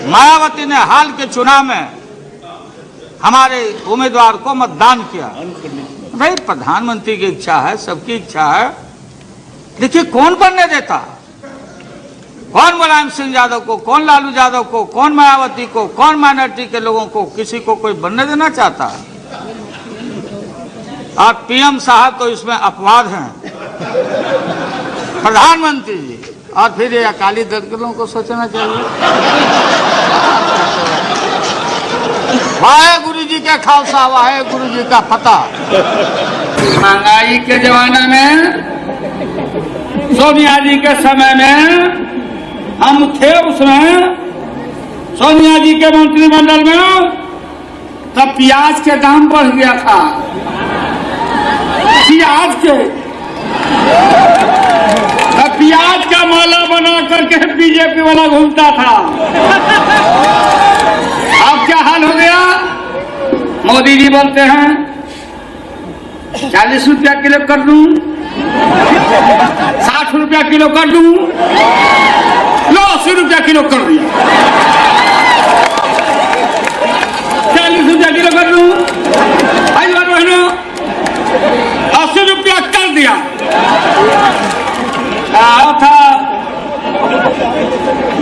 मायावती ने हाल के चुनाव में हमारे उम्मीदवार को मतदान किया। भाई प्रधानमंत्री की इच्छा है, सबकी इच्छा है, देखिए कौन बनने देता, कौन मुलायम सिंह यादव को, कौन लालू यादव को, कौन मायावती को, कौन माइनॉरिटी के लोगों को, किसी को कोई बनने देना चाहता है। और पीएम साहब तो इसमें अपवाद हैं, प्रधानमंत्री जी। और फिर ये अकाली दल के लोगों को सोचना चाहिए। वाहे गुरु जी के खालसा, वाहे गुरु जी का फतह। महंगाई के जमाने में, सोनिया जी के समय में हम थे, उसमें सोनिया जी के मंत्रिमंडल में, तब प्याज के दाम बढ़ गया था। प्याज के प्याज का माला बना करके बीजेपी वाला घूमता था। अब क्या हाल हो गया? मोदी जी बोलते हैं 40 रुपया किलो कर दूं, 60 रुपया किलो कर दूं, लो 80 रुपया किलो कर दिया। 40 रुपया किलो कर दूं, भाई बहनों 80 रुपया कर दिया। कहा था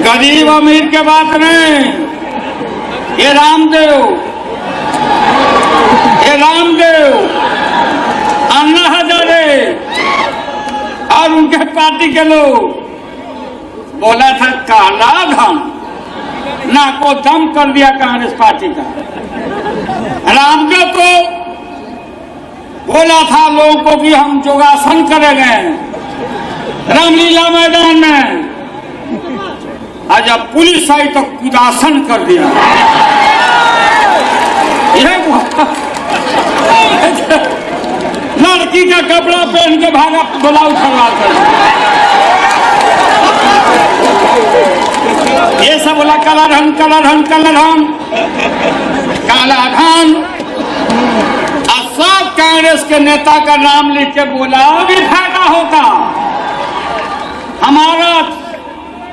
गरीब अमीर के बात नहीं, ये रामदेव, अन्ना हजारे और उनके पार्टी के लोग बोला था काला धन, ना को दम कर दिया कांग्रेस पार्टी का। रामदेव को बोला था लोगों को कि हम योगासन करेंगे रामलीला मैदान में, और जब पुलिस आई तो कुदासन कर दिया। लड़की का कपड़ा पहन के भागा, ब्लाउज खलवा कर। ये सब बोला काला धन, काला धन, काला धन, काला धन। सब कांग्रेस के नेता का नाम लिख के बोला भी फायदा होता।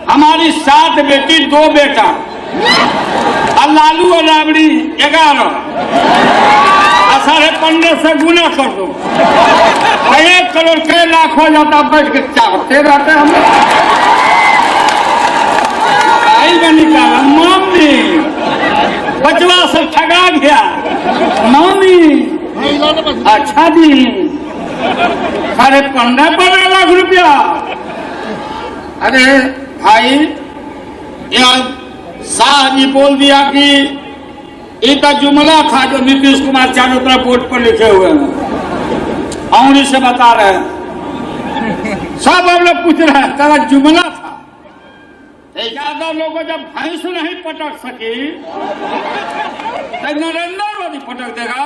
हमारी 7 बेटी 2 बेटा, और लालू और राबड़ी 11, 15.5 से गुना कर दो, 1 करोड़ कई लाख हो जाता। बैठ के चाहते रहते हम में निकाला। मम्मी बचवा से ठगा गया, मम्मी अच्छा जी 15.5 लाख रुपया। अरे भाई शाह जी बोल दिया कि एक जुमला था जो नीतीश कुमार चारों तरफ बोर्ड पर लिखे हुए हैं, अंगुली से बता रहे हैं, सब हम लोग पूछ रहे हैं तेरा जुमला था ज्यादा लोग जब भैंस नहीं पटक सकी तो नरेंद्र मोदी पटक देगा।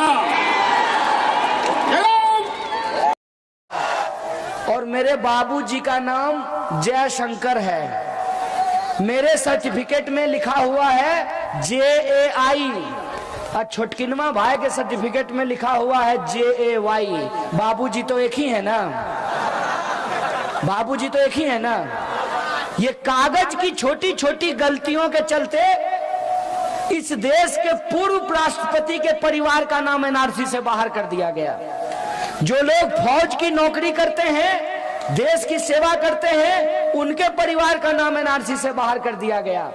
और मेरे बाबूजी का नाम जयशंकर है। मेरे सर्टिफिकेट में लिखा हुआ है JAI और छोटकिनवा भाई के सर्टिफिकेट में लिखा हुआ है JAY। बाबूजी तो एक ही है ना, बाबूजी तो एक ही है ना। ये कागज की छोटी छोटी गलतियों के चलते इस देश के पूर्व राष्ट्रपति के परिवार का नाम NRC से बाहर कर दिया गया। जो लोग फौज की नौकरी करते हैं, देश की सेवा करते हैं, उनके परिवार का नाम NRC से बाहर कर दिया गया।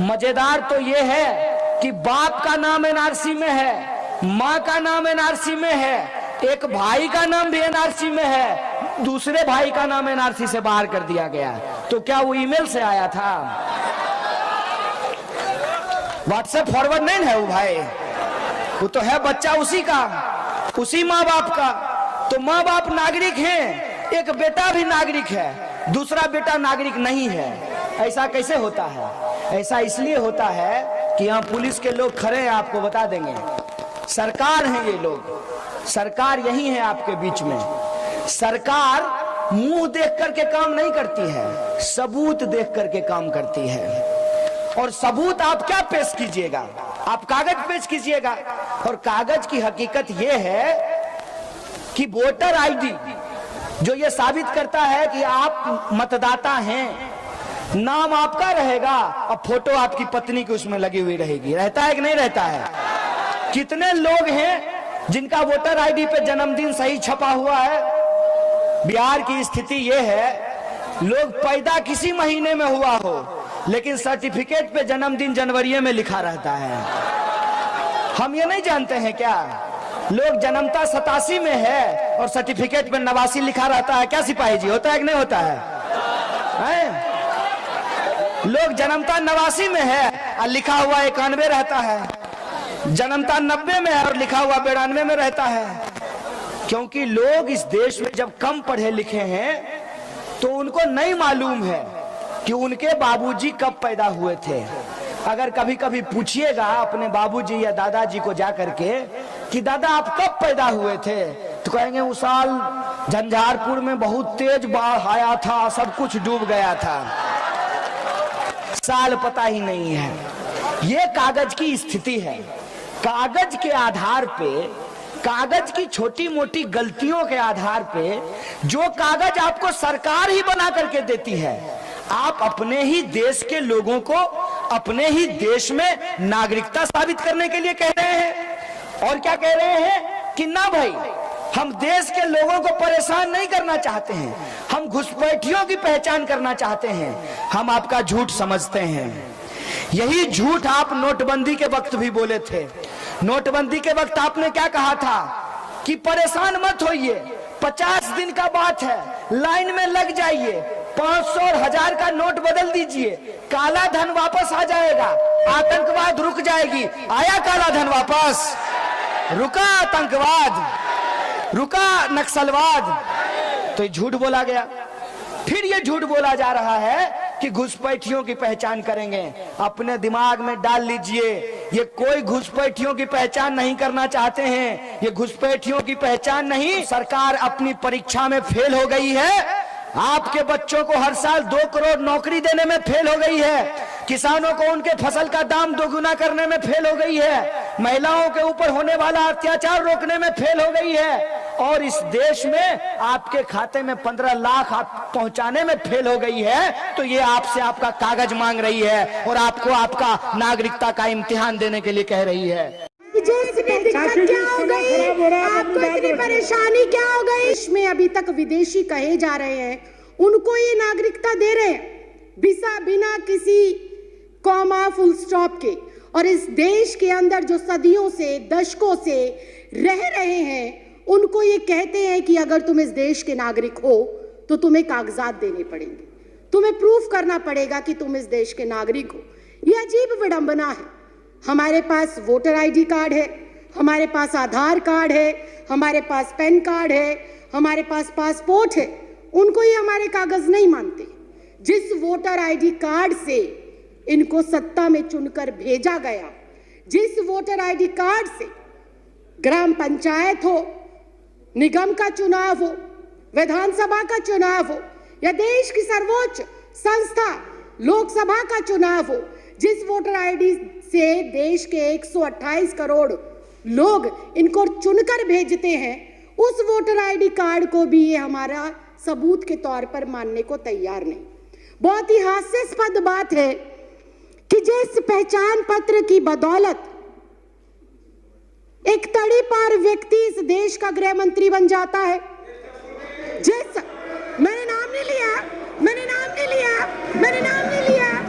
मजेदार तो ये है कि बाप का नाम NRC में है, माँ का नाम NRC में है, एक भाई का नाम भी NRC में है, दूसरे भाई का नाम NRC से बाहर कर दिया गया। तो क्या वो ईमेल से आया था? व्हाट्सएप फॉरवर्ड नहीं है वो भाई, वो तो है बच्चा उसी का, उसी माँ बाप का। तो माँ बाप नागरिक हैं, एक बेटा भी नागरिक है, दूसरा बेटा नागरिक नहीं है। ऐसा कैसे होता है? ऐसा इसलिए होता है कि यहाँ पुलिस के लोग खड़े हैं, आपको बता देंगे। सरकार है ये लोग, सरकार यही है आपके बीच में। सरकार मुंह देख करके काम नहीं करती है, सबूत देख करके काम करती है। और सबूत आप क्या पेश कीजिएगा? आप कागज पेश कीजिएगा। और कागज की हकीकत यह है कि वोटर आईडी जो ये साबित करता है कि आप मतदाता हैं, नाम आपका रहेगा और फोटो आपकी पत्नी की उसमें लगी हुई रहेगी। रहता है कि नहीं रहता है? कितने लोग हैं जिनका वोटर आईडी पे जन्मदिन सही छपा हुआ है? बिहार की स्थिति यह है, लोग पैदा किसी महीने में हुआ हो, लेकिन सर्टिफिकेट पे जन्मदिन जनवरी में लिखा रहता है। हम ये नहीं जानते हैं क्या? लोग जन्मता 87 में है और सर्टिफिकेट में 89 लिखा रहता है। क्या सिपाही जी, होता है कि नहीं होता है? लोग जन्मता 89 में है और लिखा हुआ 91 रहता है, जन्मता 90 में है और लिखा हुआ 92 में रहता है। क्योंकि लोग इस देश में जब कम पढ़े लिखे हैं तो उनको नहीं मालूम है कि उनके बाबूजी कब पैदा हुए थे। अगर कभी कभी पूछिएगा अपने बाबूजी या दादाजी को जाकर के कि दादा आप कब पैदा हुए थे, तो कहेंगे उस साल झंझारपुर में बहुत तेज बाढ़ आया था, सब कुछ डूब गया था। साल पता ही नहीं है। ये कागज की स्थिति है। कागज के आधार पे, कागज की छोटी मोटी गलतियों के आधार पे, जो कागज आपको सरकार ही बना करके देती है, आप अपने ही देश के लोगों को अपने ही देश में नागरिकता साबित करने के लिए कह रहे हैं। और क्या कह रहे हैं कि ना भाई, हम देश के लोगों को परेशान नहीं करना चाहते हैं, हम घुसपैठियों की पहचान करना चाहते हैं। हम आपका झूठ समझते हैं। यही झूठ आप नोटबंदी के वक्त भी बोले थे। नोटबंदी के वक्त आपने क्या कहा था कि परेशान मत होइए, 50 दिन का बात है, लाइन में लग जाइए, 500 और 1000 का नोट बदल दीजिए, काला धन वापस आ जाएगा, आतंकवाद रुक जाएगी। आया काला धन वापस? रुका आतंकवाद, रुका नक्सलवाद। तो ये झूठ बोला गया। फिर ये झूठ बोला जा रहा है कि घुसपैठियों की पहचान करेंगे। अपने दिमाग में डाल लीजिए, ये कोई घुसपैठियों की पहचान नहीं करना चाहते हैं। ये घुसपैठियों की पहचान नहीं, सरकार अपनी परीक्षा में फेल हो गई है। आपके बच्चों को हर साल 2 करोड़ नौकरी देने में फेल हो गई है। किसानों को उनके फसल का दाम दोगुना करने में फेल हो गई है। महिलाओं के ऊपर होने वाला अत्याचार रोकने में फेल हो गई है। और इस देश में आपके खाते में 15 लाख आप पहुंचाने में फेल हो गई है। तो ये आपसे आपका कागज मांग रही है और आपको आपका नागरिकता का इम्तिहान देने के लिए कह रही है। दिक्कत क्या हो गई? आपको इतनी परेशानी क्या हो गई? इसमें अभी तक विदेशी कहे जा रहे हैं, उनको ये नागरिकता दे रहे हैं बिना किसी कॉमा फुल स्टॉप के। और इस देश के अंदर जो सदियों से दशकों से रह रहे हैं, उनको ये कहते हैं कि अगर तुम इस देश के नागरिक हो तो तुम्हें कागजात देने पड़ेंगे, तुम्हें प्रूफ करना पड़ेगा कि तुम इस देश के नागरिक हो। ये अजीब विडंबना है। हमारे पास वोटर आईडी कार्ड है, हमारे पास आधार कार्ड है, हमारे पास पैन कार्ड है, हमारे पास पासपोर्ट है, उनको ये हमारे कागज नहीं मानते। जिस वोटर आईडी कार्ड से इनको सत्ता में चुनकर भेजा गया, जिस वोटर आईडी कार्ड से ग्राम पंचायत हो, निगम का चुनाव हो, विधानसभा का चुनाव हो या देश की सर्वोच्च संस्था लोकसभा का चुनाव हो, जिस वोटर आईडी से देश के 128 करोड़ लोग इनको चुनकर भेजते हैं, उस वोटर आईडी कार्ड को भी ये हमारा सबूत के तौर पर मानने को तैयार नहीं। बहुत ही हास्यास्पद बात है कि जिस पहचान पत्र की बदौलत एक तड़ीपार व्यक्ति इस देश का गृह मंत्री बन जाता है, जिस मैंने नाम नहीं लिया, मैंने नाम नहीं लिया, मैंने नाम नहीं लिया,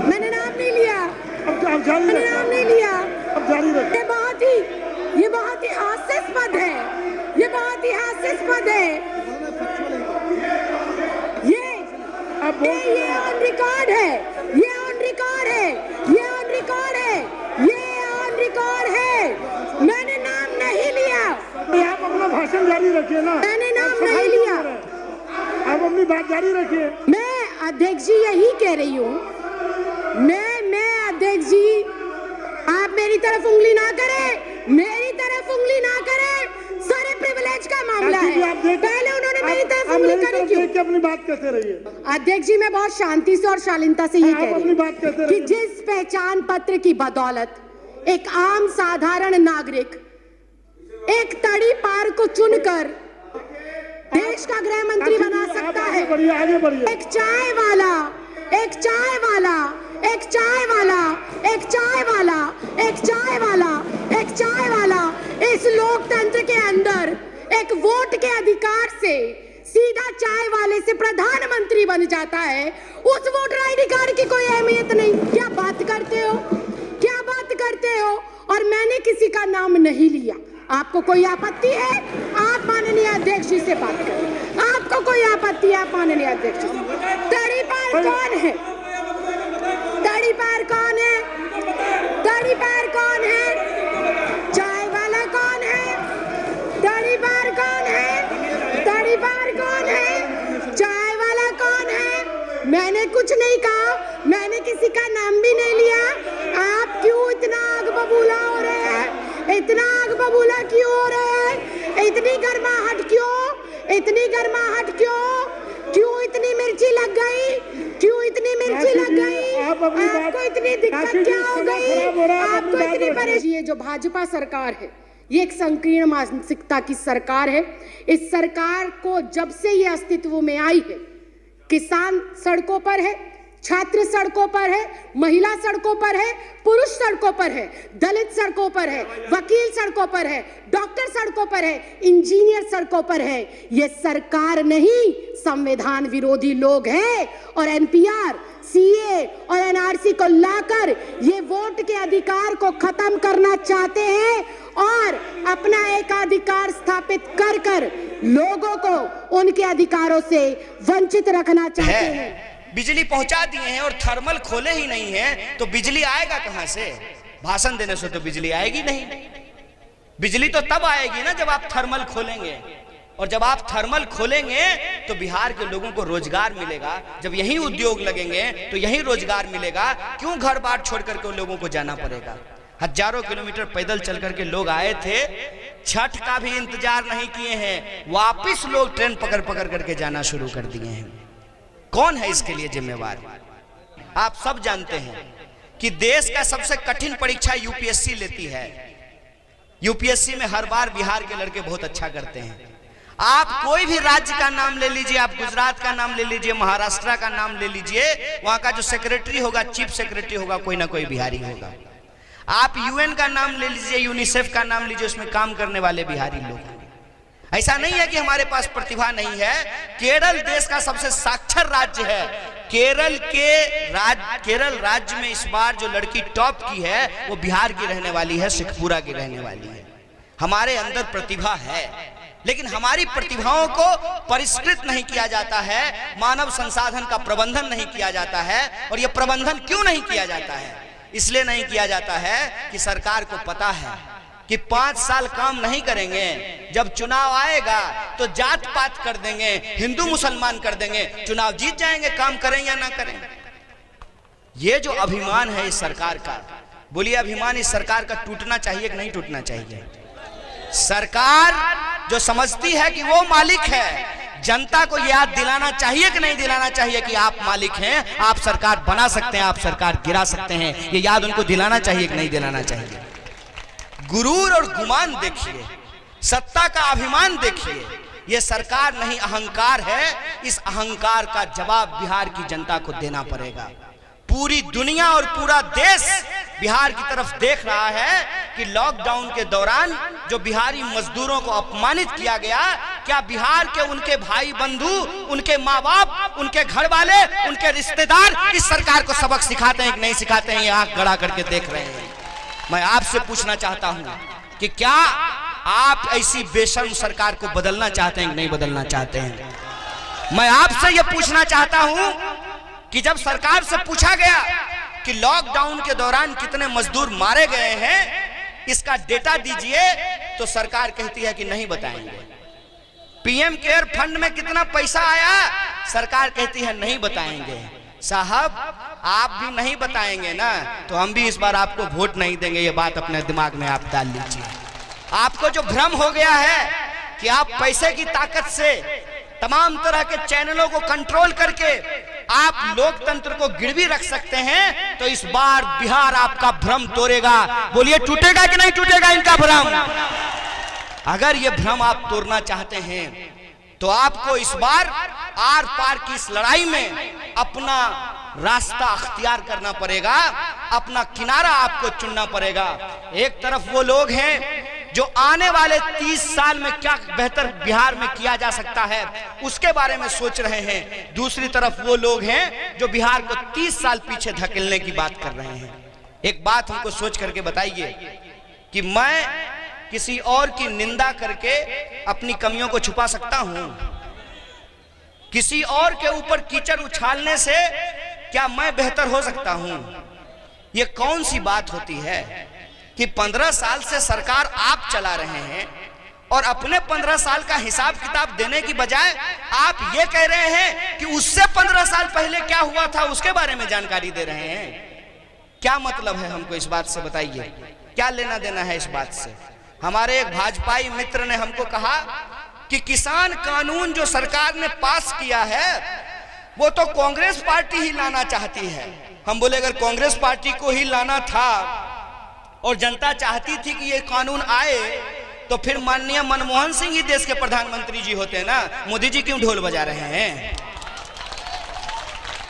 मैंने नाम नहीं लिया, मैंने नाम नहीं लिया, ये बहुत ही हास्यास्पद है, ये बहुत ही हास्यास्पद है। ये ऑन रिकॉर्ड है, ये ऑन रिकॉर्ड है, ये ऑन रिकॉर्ड है, ये ऑन रिकॉर्ड है। मैंने नाम नहीं लिया। आप अपना भाषण जारी रखिए ना। मैंने नाम नहीं लिया। आप अपनी बात जारी रखिए। मैं अध्यक्ष जी यही कह रही हूँ, मैं अध्यक्ष जी, आप मेरी तरफ उंगली ना करें, मेरी तरफ उंगली ना करें। सारे प्रिविलेज का मामला है। पहले उन्होंने मेरी तरफ उंगली करी क्यों? अपनी बात कहते रहिए। अध्यक्ष जी, मैं बहुत शांति से और शालीनता से ये कह रही हूँ कि जिस पहचान पत्र की बदौलत एक आम साधारण नागरिक एक तड़ी पार को चुनकर देश का गृह मंत्री बना सकता है। आगे बढ़िए। एक चाय वाला, एक चाय वाला, एक चाय वाला, एक चाय वाला, एक चाय वाला, एक चाय वाला इस लोकतंत्र के अंदर एक वोट के अधिकार से सीधा चाय वाले से प्रधानमंत्री बन जाता है। उस वोटर आईडी कार्ड की कोई अहमियत नहीं। क्या बात करते हो, क्या बात करते हो? और मैंने किसी का नाम नहीं लिया। आपको कोई आपत्ति है, आप माननीय अध्यक्ष जी से बात करें। आपको कोई आपत्ति है, आप माननीय अध्यक्ष जी। तड़ी पार कौन है? तड़ी पार कौन है? तड़ी पार कौन है? चाय वाला कौन है? तड़ी पार कौन है? तड़ी पार कौन है? चाय वाला कौन है? मैंने कुछ नहीं कहा, मैंने किसी का नाम भी नहीं लिया। आप क्यों इतना आग बबूला हो रहे हैं? इतना आग बबूला क्यों हो रहे हैं? इतनी गर्माहट क्यों? इतनी गर्माहट क्यों? क्यों इतनी मिर्ची लग गई? क्यों इतनी मिर्ची लग गई? आपको इतनी दिक्कत क्या हो गई? आपको इतनी परेशानी? ये जो भाजपा सरकार है, ये एक संकीर्ण मानसिकता की सरकार है। इस सरकार को जब से ये अस्तित्व में आई है, किसान सड़कों पर है, छात्र सड़कों पर है, महिला सड़कों पर है, पुरुष सड़कों पर है, दलित सड़कों पर है, वकील सड़कों पर है, डॉक्टर सड़कों पर है, इंजीनियर सड़कों पर है। ये सरकार नहीं, संविधान विरोधी लोग हैं और एनपीआर, सीए और एनआरसी को लाकर ये वोट के अधिकार को खत्म करना चाहते हैं और अपना एकाधिकार स्थापित कर कर लोगों को उनके अधिकारों से वंचित रखना चाहते हैं। बिजली पहुंचा दिए हैं और थर्मल खोले ही नहीं है तो बिजली आएगा कहां से? भाषण देने से तो बिजली आएगी नहीं। बिजली तो तब आएगी ना जब आप थर्मल खोलेंगे, और जब आप थर्मल खोलेंगे तो बिहार के लोगों को रोजगार मिलेगा। जब यही उद्योग लगेंगे तो यही रोजगार मिलेगा। क्यों घर बार छोड़ करके उन लोगों को जाना पड़ेगा? हजारों किलोमीटर पैदल चल करके लोग आए थे, छठ का भी इंतजार नहीं किए हैं, वापिस लोग ट्रेन पकड़ पकड़ करके जाना शुरू कर दिए हैं। कौन है इसके लिए जिम्मेवार? आप सब जानते हैं कि देश का सबसे कठिन परीक्षा यूपीएससी लेती है। यूपीएससी में हर बार बिहार के लड़के बहुत अच्छा करते हैं। आप कोई भी राज्य का नाम ले लीजिए, आप गुजरात का नाम ले लीजिए, महाराष्ट्र का नाम ले लीजिए, वहां का जो सेक्रेटरी होगा, चीफ सेक्रेटरी होगा, कोई ना कोई बिहारी होगा। आप यूएन का नाम ले लीजिए, यूनिसेफ का नाम लीजिए, उसमें काम करने वाले बिहारी लोग हैं। ऐसा नहीं है कि हमारे पास प्रतिभा नहीं है। केरल देश का सबसे साक्षर राज्य है। केरल राज्य में इस बार जो लड़की टॉप की है वो बिहार की रहने वाली है, शेखपुरा की रहने वाली है। हमारे अंदर प्रतिभा है, लेकिन हमारी प्रतिभाओं को परिष्कृत नहीं किया जाता है, मानव संसाधन का प्रबंधन नहीं किया जाता है। और यह प्रबंधन क्यों नहीं किया जाता है? इसलिए नहीं किया जाता है कि सरकार को पता है कि 5 साल काम नहीं करेंगे, जब चुनाव आएगा तो जात पात कर देंगे, हिंदू मुसलमान कर देंगे, चुनाव जीत जाएंगे, काम करें या ना करें। ये जो अभिमान है इस सरकार का, बोलिए अभिमान इस सरकार का टूटना चाहिए कि नहीं टूटना चाहिए? सरकार जो समझती है कि वो मालिक है, जनता को याद दिलाना चाहिए कि नहीं दिलाना चाहिए कि आप मालिक हैं, आप सरकार बना सकते हैं, आप सरकार गिरा सकते हैं, ये याद उनको दिलाना चाहिए कि नहीं दिलाना चाहिए? गुरूर और गुमान देखिए, सत्ता का अभिमान देखिए, ये सरकार नहीं अहंकार है। इस अहंकार का जवाब बिहार की जनता को देना पड़ेगा। पूरी दुनिया और पूरा देश बिहार की तरफ देख रहा है कि लॉकडाउन के दौरान जो बिहारी मजदूरों को अपमानित किया गया, क्या बिहार के उनके भाई बंधु, उनके माँ बाप, उनके घर वाले, उनके रिश्तेदार इस सरकार को सबक सिखाते हैं कि नहीं सिखाते हैं? ये आंख गड़ा करके देख रहे हैं। मैं आपसे पूछना चाहता हूं कि क्या आप ऐसी बेशर्म सरकार को बदलना चाहते हैं कि नहीं बदलना चाहते हैं? मैं आपसे यह पूछना चाहता हूं कि जब सरकार से पूछा गया कि लॉकडाउन के दौरान कितने मजदूर मारे गए हैं, इसका डेटा दीजिए, तो सरकार कहती है कि नहीं बताएंगे। पीएम केयर फंड में कितना पैसा आया, सरकार कहती है नहीं बताएंगे। साहब आप भी नहीं बताएंगे ना, तो हम भी इस बार आपको वोट नहीं देंगे। ये बात अपने दिमाग में आप डाल लीजिए। आपको जो भ्रम हो गया है कि आप पैसे की ताकत से तमाम तरह के चैनलों को कंट्रोल करके आप लोकतंत्र को गिरवी रख सकते हैं, तो इस बार बिहार आपका भ्रम तोड़ेगा। बोलिए टूटेगा कि नहीं टूटेगा इनका भ्रम? अगर ये भ्रम आप तोड़ना चाहते हैं तो आपको इस बार आर पार की इस लड़ाई में अपना रास्ता अख्तियार करना पड़ेगा, अपना किनारा आपको चुनना पड़ेगा। एक तरफ वो लोग हैं जो आने वाले 30 साल में क्या बेहतर बिहार में किया जा सकता है उसके बारे में सोच रहे हैं, दूसरी तरफ वो लोग हैं जो बिहार को 30 साल पीछे धकेलने की बात कर रहे हैं। एक बात हमको सोच करके बताइए कि मैं किसी और की निंदा करके अपनी कमियों को छुपा सकता हूं? किसी और के ऊपर कीचड़ उछालने से क्या मैं बेहतर हो सकता हूं? ये कौन सी बात होती है कि 15 साल से सरकार आप चला रहे हैं और अपने 15 साल का हिसाब किताब देने की बजाय आप ये कह रहे हैं कि उससे 15 साल पहले क्या हुआ था उसके बारे में जानकारी दे रहे हैं। क्या मतलब है हमको इस बात से बताइए? क्या लेना देना है इस बात से? हमारे एक भाजपाई मित्र ने हमको कहा कि किसान कानून जो सरकार ने पास किया है वो तो कांग्रेस पार्टी ही लाना चाहती है। हम बोले अगर कांग्रेस पार्टी को ही लाना था और जनता चाहती थी कि ये कानून आए तो फिर माननीय मनमोहन सिंह ही देश के प्रधानमंत्री जी होते ना, मोदी जी क्यों ढोल बजा रहे हैं?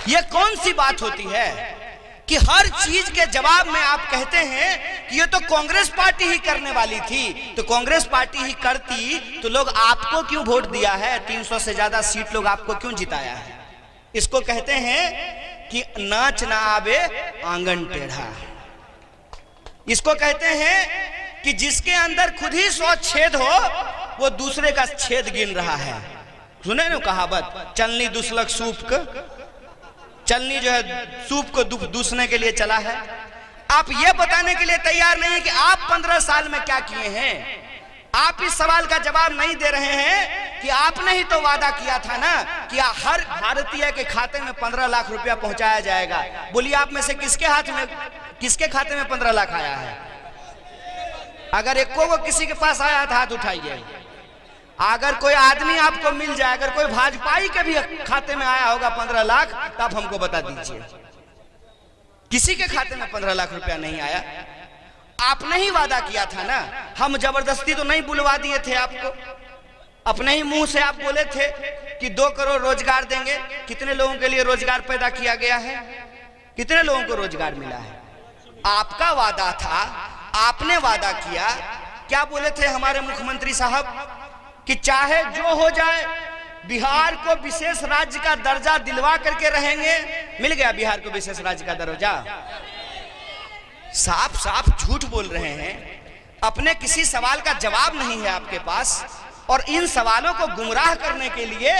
ये कौन सी बात होती है कि हर चीज के जवाब में आप कहते हैं कि ये तो कांग्रेस पार्टी ही करने वाली थी, तो कांग्रेस पार्टी ही करती तो लोग आपको क्यों वोट दिया है? 300 से ज्यादा सीट लोग आपको क्यों जिताया है? इसको कहते हैं कि नाच ना आवे आंगन टेढ़ा। इसको कहते हैं कि जिसके अंदर खुद ही 100 छेद हो वो दूसरे का छेद गिन रहा है। सुने ना कहावत, चलनी दुसलक सूप का, चलनी जो है सूप को दूसने के लिए चला है। आप ये बताने के लिए तैयार नहीं है कि आप 15 साल में क्या किए हैं। आप इस सवाल का जवाब नहीं दे रहे हैं कि आपने ही तो वादा किया था ना कि हर भारतीय के खाते में 15 लाख रुपया पहुंचाया जाएगा। बोलिए आप में से किसके खाते में 15 लाख आया है? अगर एको को किसी के पास आया था हाथ उठाइए। अगर कोई आदमी आपको मिल जाए, अगर कोई भाजपाई के भी खाते में आया होगा 15 लाख तो आप हमको बता दीजिए। किसी के खाते में 15 लाख रुपया नहीं आया। आपने ही वादा किया था ना, हम जबरदस्ती तो नहीं बुलवा दिए थे आपको। अपने ही मुंह से आप बोले थे कि 2 करोड़ रोजगार देंगे। कितने लोगों के लिए रोजगार पैदा किया गया है? कितने लोगों को रोजगार मिला है? आपका वादा था, आपने वादा किया। क्या बोले थे हमारे मुख्यमंत्री साहब कि चाहे जो हो जाए बिहार को विशेष राज्य का दर्जा दिलवा करके रहेंगे। मिल गया बिहार को विशेष राज्य का दर्जा। साफ साफ झूठ बोल रहे हैं। अपने किसी सवाल का जवाब नहीं है आपके पास और इन सवालों को गुमराह करने के लिए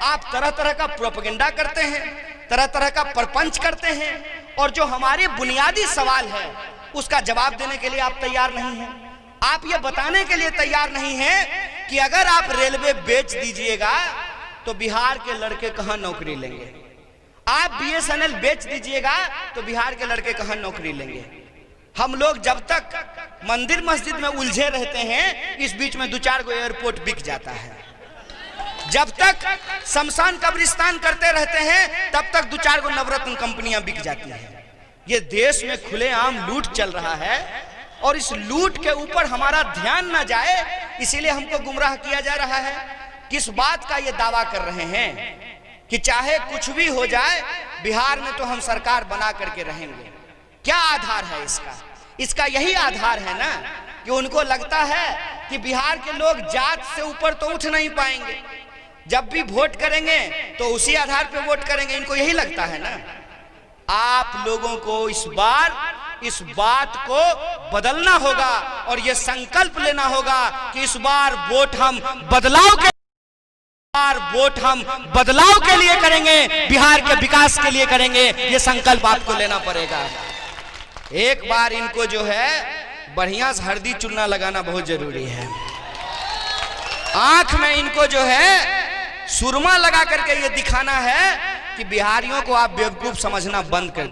आप तरह तरह का प्रोपेगेंडा करते हैं, तरह तरह का प्रपंच करते हैं और जो हमारे बुनियादी सवाल है उसका जवाब देने के लिए आप तैयार नहीं हैं। आप ये बताने के लिए तैयार नहीं हैं कि अगर आप रेलवे बेच दीजिएगा तो बिहार के लड़के कहां नौकरी लेंगे, आप BSNL बेच दीजिएगा तो बिहार के लड़के कहां नौकरी लेंगे। हम लोग जब तक मंदिर मस्जिद में उलझे रहते हैं, इस बीच में 2-4 गो एयरपोर्ट बिक जाता है। जब तक शमशान कब्रिस्तान करते रहते हैं, तब तक 2-4 गो नवरत्न कंपनियां बिक जाती हैं। ये देश में खुलेआम लूट चल रहा है और इस लूट के ऊपर हमारा ध्यान ना जाए, इसीलिए हमको गुमराह किया जा रहा है। किस बात का ये दावा कर रहे हैं कि चाहे कुछ भी हो जाए, बिहार में तो हम सरकार बना करके रहेंगे। क्या आधार है इसका? इसका यही आधार है ना कि उनको लगता है कि बिहार के लोग जात से ऊपर तो उठ नहीं पाएंगे, जब भी वोट करेंगे तो उसी आधार पे वोट करेंगे। इनको यही लगता है ना। आप लोगों को इस बार इस बात को बदलना होगा और यह संकल्प लेना होगा कि इस बार वोट हम बदलाव के लिए करेंगे, बिहार के विकास के लिए करेंगे। यह संकल्प आपको लेना पड़ेगा। एक बार इनको जो है बढ़िया से हल्दी चूना लगाना बहुत जरूरी है। आंख में इनको जो है सुरमा लगा करके ये दिखाना है कि बिहारियों को आप बेवकूफ समझना बंद कर